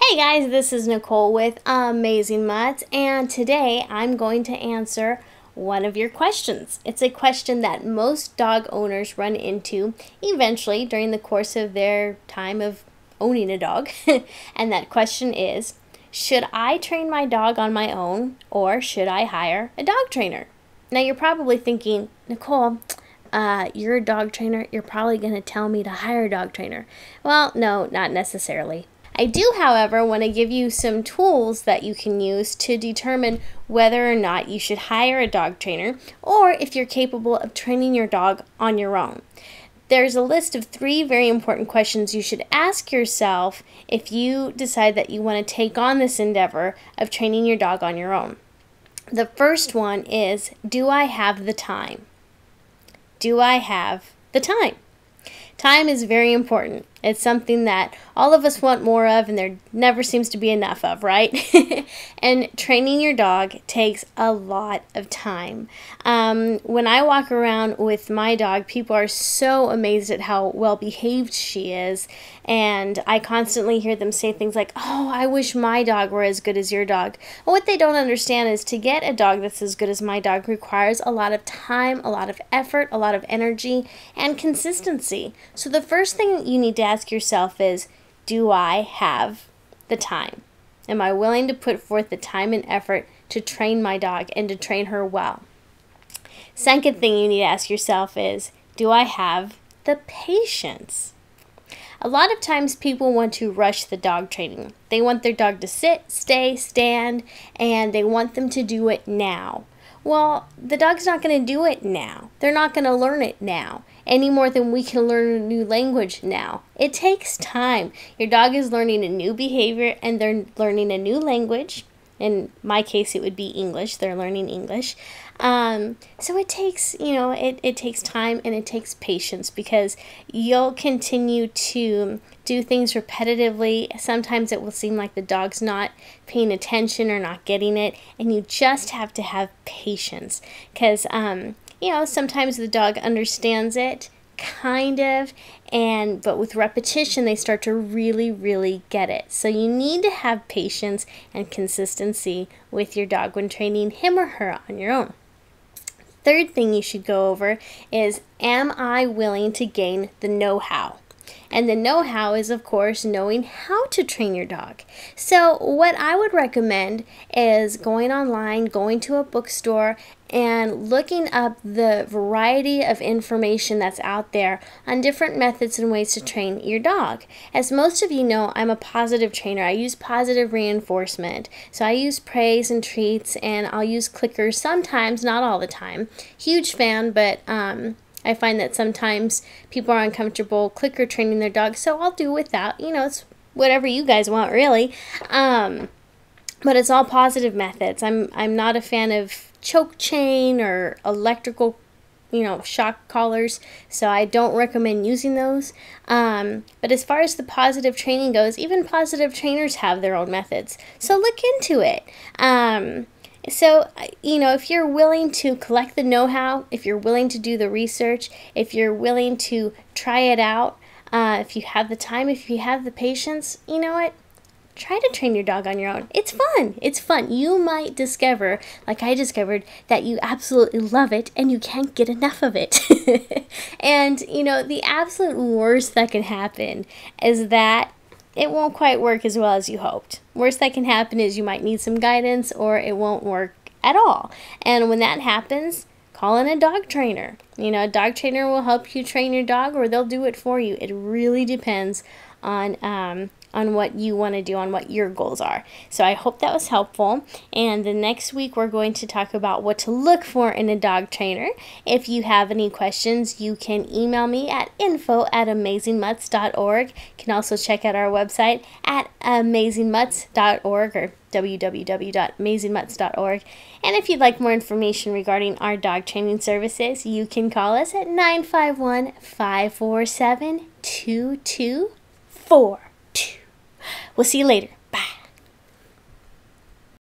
Hey guys, this is Nicole with Amazing Mutts, and today I'm going to answer one of your questions. It's a question that most dog owners run into eventually during the course of their time of owning a dog. And that question is, should I train my dog on my own or should I hire a dog trainer? Now you're probably thinking, Nicole, you're a dog trainer, you're probably going to tell me to hire a dog trainer. Well, no, not necessarily. I do, however, want to give you some tools that you can use to determine whether or not you should hire a dog trainer or if you're capable of training your dog on your own. There's a list of 3 very important questions you should ask yourself if you decide that you want to take on this endeavor of training your dog on your own. The first one is, do I have the time? Do I have the time? Time is very important. It's something that all of us want more of and there never seems to be enough of, right? And training your dog takes a lot of time. When I walk around with my dog, people are so amazed at how well behaved she is. And I constantly hear them say things like, oh, I wish my dog were as good as your dog. Well, what they don't understand is to get a dog that's as good as my dog requires a lot of time, a lot of effort, a lot of energy, and consistency. So the first thing you need to ask yourself is, do I have the time? Am I willing to put forth the time and effort to train my dog and to train her well? Second thing you need to ask yourself is, do I have the patience? A lot of times people want to rush the dog training. They want their dog to sit, stay, stand, and they want them to do it now. Well, the dog's not going to do it now. They're not going to learn it now, any more than we can learn a new language now. It takes time. Your dog is learning a new behavior and they're learning a new language. In my case, it would be English. They're learning English. So it takes, it takes time and it takes patience because you'll continue to do things repetitively. Sometimes it will seem like the dog's not paying attention or not getting it, and you just have to have patience because, sometimes the dog understands it, kind of, but with repetition they start to really get it. So you need to have patience and consistency with your dog when training him or her on your own. Third thing you should go over is, am I willing to gain the know-how? And the know-how is, of course, knowing how to train your dog. So what I would recommend is going online, going to a bookstore, and looking up the variety of information that's out there on different methods and ways to train your dog. As most of you know, I'm a positive trainer. I use positive reinforcement. So I use praise and treats, and I'll use clickers sometimes, not all the time. Huge fan, but I find that sometimes people are uncomfortable clicker training their dogs, so I'll do without. It's whatever you guys want, really. But it's all positive methods. I'm not a fan of choke chain or electrical, shock collars, so I don't recommend using those. But as far as the positive training goes, even positive trainers have their own methods, so look into it. So, if you're willing to collect the know-how, if you're willing to do the research, if you're willing to try it out, if you have the time, if you have the patience, you know what? Try to train your dog on your own. It's fun. It's fun. You might discover, like I discovered, that you absolutely love it and you can't get enough of it. And, the absolute worst that can happen is that it won't quite work as well as you hoped. Worst that can happen is you might need some guidance or it won't work at all. And when that happens, call in a dog trainer. A dog trainer will help you train your dog or they'll do it for you. It really depends on what you want to do, on what your goals are. So I hope that was helpful. And the next week we're going to talk about what to look for in a dog trainer. If you have any questions, you can email me at info@amazingmutts.org. You can also check out our website at amazingmutts.org or www.amazingmutts.org. And if you'd like more information regarding our dog training services, you can call us at 951-547-2242. We'll see you later.